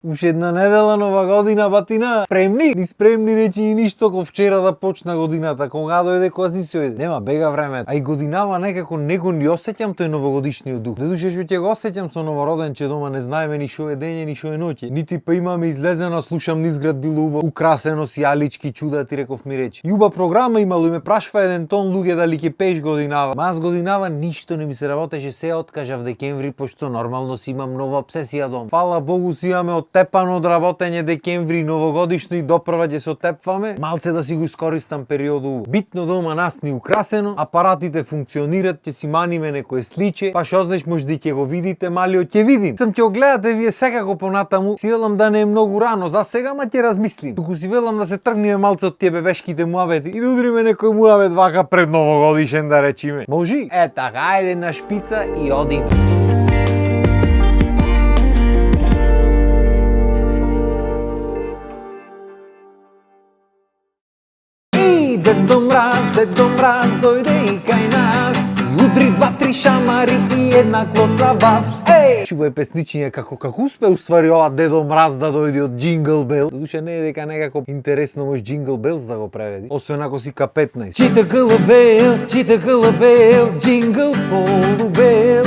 Уш една недела нова година, батина. Спремни? Ни спремни речи и ништо ко вчера да почна годината. Кога дојде, кога си се ојде. Нема, бега време. А и годинава некако него ни осеќам тој новогодишниот дух. Дедуше што ќе го осеќам со новороденче дома, не знаеме ни шо е дење, ни шо е ноќе. Нити па имаме излезено, слушам низград било убаво, украсено с јалички чуда, ти реков ми речи. И уба програма имало и ме прашва еден тон луѓе дали ќе пееш годинава. Ма аз годинава ништо не ми се работеше, се откажав декември, пошто нормално си имам нова обсесија дом. Фала Богу си имаме оттепано од работење декември новогодишно и допрва ќе се оттепваме. Малце да си го искористам периоду. Битно дома нас ни украсено, апаратите функционират, ќе си маниме некое сличе, па што знаеш можда и ќе го видите, малиот ќе видим. Сам ќе огледате вие секако понатаму. Си велам да не е многу рано, за сега ма ќе размислим. Туку си велам да се тргнеме малце од тие бебешките муабети и да удриме некој муабет вака пред новогодишен да речиме. Можи? Е така, ајде на шпица и одиме. Дедо мраз, дојде и кај нас и удри 2-3 шамари и една клоца бас. Еј! Шубо е песничиња како успе уствари ова Дедо мраз да дојде од Jingle Bell. Додуше не е дека некако интересно може Jingle Bells да го преведи, освен ако си К-15. Чита кълъбел, Jingle полубел.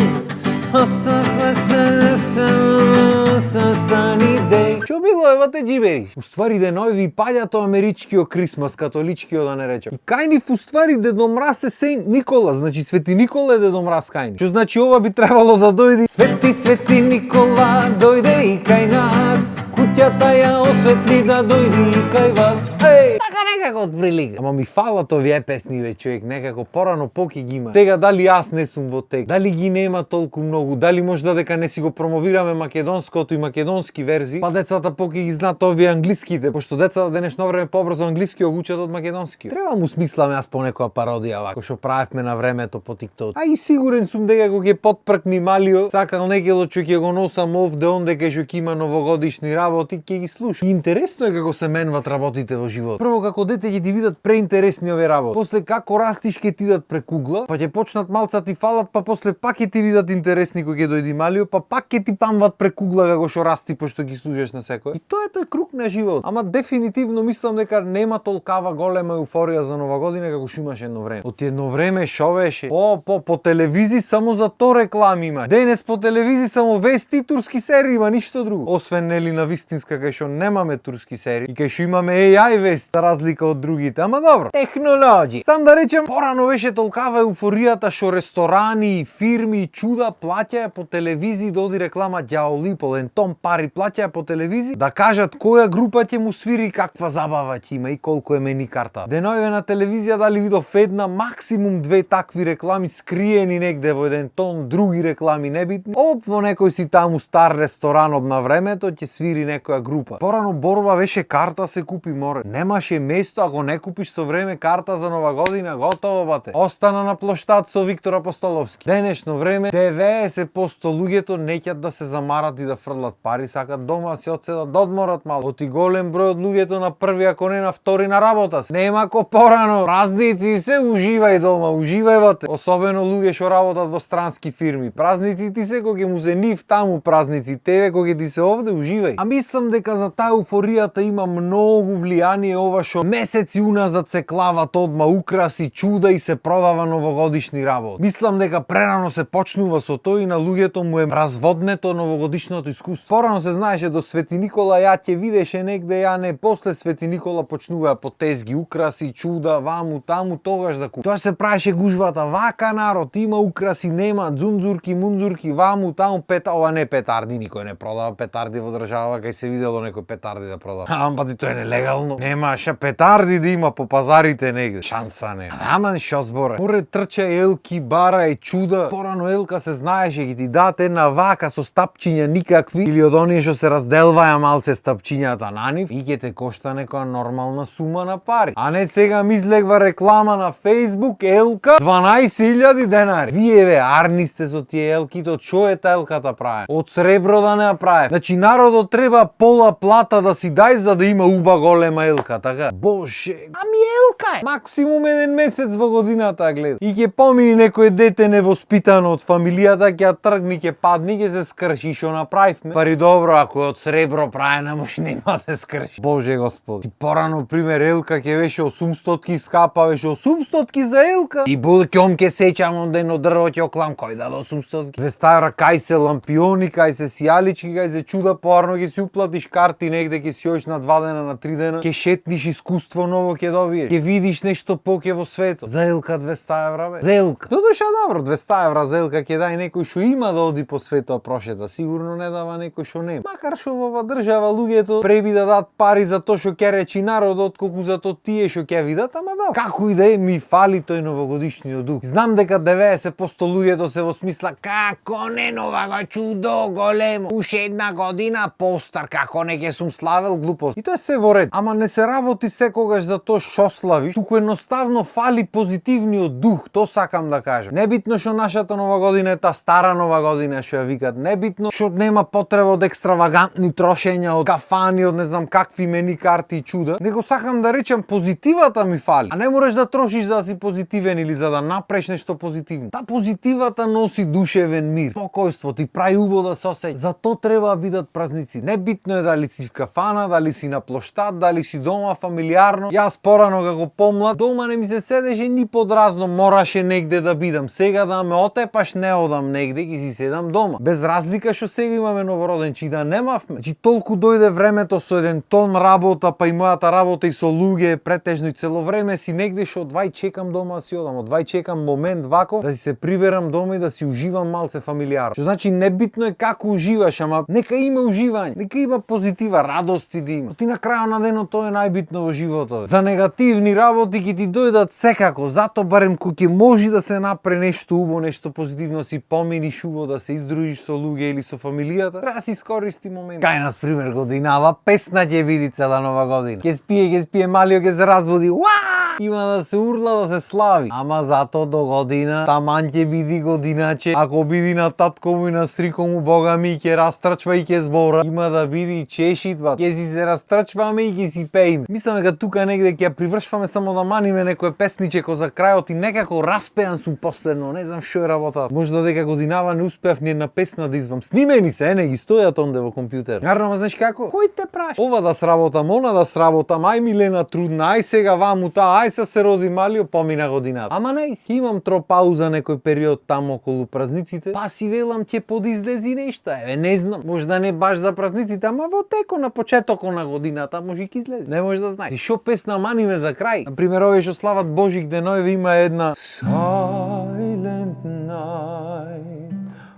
Sunny day. Што било евате джибери? Уствари денови паѓато америчкиот Крисмас, католичкиот да не речем. И кај нив уствари Дедо мраз е Сејнт Никола, значи Свети Никола е Дедо мраз кај нив. Што значи ова би требало да дојде Свети Никола, дојде и кај нас. Куќата ја осветли да дојде и кај вас. Еј! Така некако од прилика. Ама ми фалат овие песни ве, човек, некако порано поки ги има. Тега дали јас не сум во тек, дали ги нема толку многу, дали можда дека не си го промовираме македонското и македонски верзии, па децата поки ги знаат овие англиските, пошто децата денешно време побрзо англиски го учат од македонски. Треба му смисламе јас по некоја пародија вака, што правевме на времето по TikTok. А и сигурен сум дека го ќе потпркни малио, сакал некело што ќе го носам овде онде кај што ќе има новогодишни работи, ќе ги слуша. Интересно е како се менват работите во живот. Прво како дете ќе ти видат преинтересни овие работи. После како растиш ќе ти дадат прекугла, па ќе почнат малца ти фалат, па после пак ќе ти видат интересни кога ќе дојди малио, па пак ќе ти тамват прекугла како што расти пошто ги служиш на секој. И тоа е тој круг на живот. Ама дефинитивно мислам дека нема толкава голема еуфорија за нова година како што имаше едно време. Од едно време шо беше? По телевизии само за то реклами има. Денес по телевизии само вести и турски серии, има ништо друго. Освен нели на вистинска кај што немаме турски серии и кај што имаме AI вест, за разлика од другите. Ама добро, технологија. Сам да речем, порано беше толкава еуфоријата што ресторани, фирми, чуда плаќаја по телевизии да оди реклама ѓаоли, полен том пари плаќаја по телевизии да кажат која група ќе му свири, каква забава ќе има и колку е мени карта. Денојве на телевизија дали видов една, максимум 2 такви реклами скриени негде во еден тон, други реклами небитни. Во некој си таму стар ресторан од на времето ќе свири некоја група. Порано борба беше карта се купи море. Немаше место ако не купиш со време карта за нова година, готово бате. Остана на плоштад со Виктор Апостоловски. Денешно време 90% луѓето неќат да се замарат и да фрлат пари, сакат дома се одседат да одморат мало. Оти голем број од луѓето на први, ако не на втори на работа. Нема ко порано. Празници се уживај дома, уживај бате. Особено луѓе што работат во странски фирми. Празници ти се кога ќе му се нив таму празници, тебе кога ти се овде уживај. А мислам дека за таа еуфоријата има многу влијание ова што месеци уназад се клават одма украси, чуда и се продава новогодишни работи. Мислам дека прерано се почнува со тоа и на луѓето му е разводнето новогодишното искуство. Порано се знаеше до Свети Никола ја ќе видеше негде, ја не, после Свети Никола почнуваа по тезги, украси, чуда, ваму, таму, тогаш да купи. Тоа се правеше гужвата, вака народ, има украси, нема, дзунзурки, мунзурки, ваму, таму, ова не петарди, никој не продава петарди во држава, кај се видело некој петарди да продава. Ама тоа е нелегално. Немаше петарди да има по пазарите негде. Шанса не. Ама шо зборе. Море трча елки, бара и чуда. Порано елка се знаеше ги ти дадат една вака со стапчиња никакви или од оние што се разделваја малце стапчињата на нив и ќе те кошта некоја нормална сума на пари. А не сега ми излегва реклама на Facebook елка 12.000 денари. Вие ве арни сте со тие елките, од шо е таа елката прави? Од сребро да не прави. Значи народот треба пола плата да си дај за да има уба голема елка, така? Боже, ами Елка е. Максимум еден месец во годината гледа. И ќе помини некој дете невоспитано од фамилијата, ќе ја тргни, ќе падни, ќе се скрши. И шо направивме? Пари добро, ако е од сребро праена, може нема се скрши. Боже Господи. Ти порано пример Елка ќе беше 800 скапа, беше 800 за Елка. И булкјом ќе сеќам онден од дрво ќе оклам, кој даде 800? 200 евра, кај се лампиони, кај се сијалички, кај се чуда, порано ќе си уплатиш карти негде, ќе си оиш на 2 дена, на 3 дена, ќе шетниш искуство ново ќе добиеш, ќе видиш нешто поќе во светот. За Елка 200 евра бе. За Елка. Додуша добро, 200 евра за Елка ќе дај некој што има да оди по светот прошета, сигурно не дава некој што нема. Макар што во оваа држава луѓето преби да дадат пари за тоа што ќе речи народот, колку за тоа тие што ќе видат, ама да. Како и да е, ми фали тој новогодишниот дух. Знам дека 90% луѓето се во смисла како не новаго чудо големо, уште една година постар, како не ќе сум славел глупост. И тоа се во ред. Ама не се работи секогаш за тоа што славиш, туку едноставно фали позитивниот дух, тоа сакам да кажам. Небитно што нашата нова година е та стара нова година што ја викат, небитно што нема потреба од екстравагантни трошења, од кафани, од не знам какви мени карти и чуда, него сакам да речам позитивата ми фали. А не мораш да трошиш за да си позитивен или за да направиш нешто позитивно. Та позитивата носи душевен мир, покојство, ти прави убаво да се осеќаш. Зато треба да бидат празници. Небитно е дали си в кафана, дали си на плоштад, дали си дома фамилиарно. Јас порано како помлад, дома не ми се седеше ни подразно, мораше негде да бидам. Сега да ме отепаш не одам негде, ги си седам дома. Без разлика што сега имаме новороден, чи да немавме. Значи толку дојде времето со еден тон работа, па и мојата работа и со луѓе, претежно и цело време си негде што одвај чекам дома да си одам, одвај чекам момент вако да си се приберам дома и да си уживам малце фамилиарно. Што значи небитно е како уживаш, ама нека има уживање, нека има позитива, радости да има. Ти на крајот на денот тоа е најбитно во животот. За негативни работи ќе ти дојдат секако, зато барем кој ќе може да се направи нешто убаво, нешто позитивно, си поминиш убаво, да се издружиш со луѓе или со фамилијата, треба да си искористи момент. Кај нас пример годинава, песна ќе биде цела нова година. Ќе спие малио, ќе се разбуди. Уа! Има да се урла, да се слави. Ама зато до година таман ќе биде годиначе. Ако биде на татко му и на стрико му, бога ми ќе растрчва и ќе збора. Има да биде и чешитва. Ќе си се растрчваме и ќе си пееме. Мислам дека тука негде ќе привршваме само да маниме некој песничеко за крајот и некако распеан сум последно. Не знам што е работата. Можда дека годинава не успеав ни една песна да извам. Снимени се, не ги стојат онде во компјутер. Нарно, знаеш како? Кој те праш? Ова да сработам, она да сработам, ај Милена трудна, ај сега ваму ај се роди малио, помина годината. Ама не, си имам тропауза некој период таму околу празниците, па си велам ќе подизлези нешто, еве не знам, можда не баш за празниците, ама во теко на почетокот на годината може и ќе излезе. Не можеш да знаеш. И шо песна маниме за крај? Например, овие што слават Божик денови има една Silent night,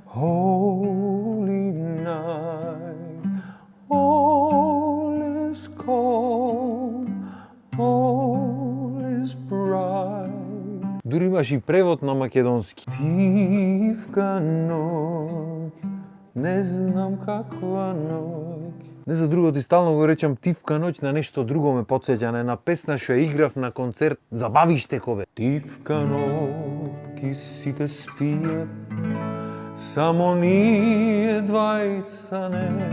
holy night, all is calm, all is bright. Дури имаш и превод на македонски. Тивка ноќ, не знам каква ноќ. Не за друго ти стално го речам тивка ноќ, на нешто друго ме потсеќа, на една песна што ја играв на концерт за Бавиштекове. Тивка ноќ, кисите спијат, само ние двајца не.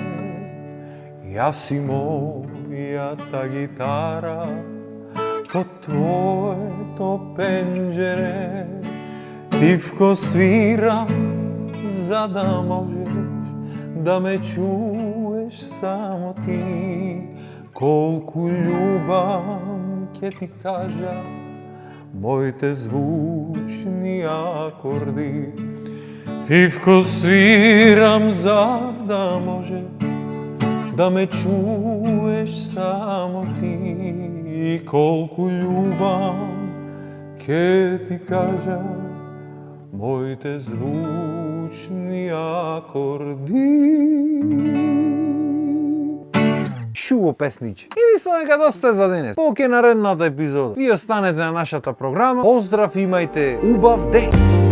Јас и мојата гитара по твоето пенџере, тивко свирам за да можеш да ме чуеш само ти. Колку љубам ќе ти кажа моите звучни акорди. Тивко свирам за да можеш да ме чуеш само ти. И колку љубам ќе ти кажа моите звучни акорди. Шубо песниче. И мислам дека доста е за денес. Поќе наредната епизода. Ви останете на нашата програма. Поздрав, имајте убав ден!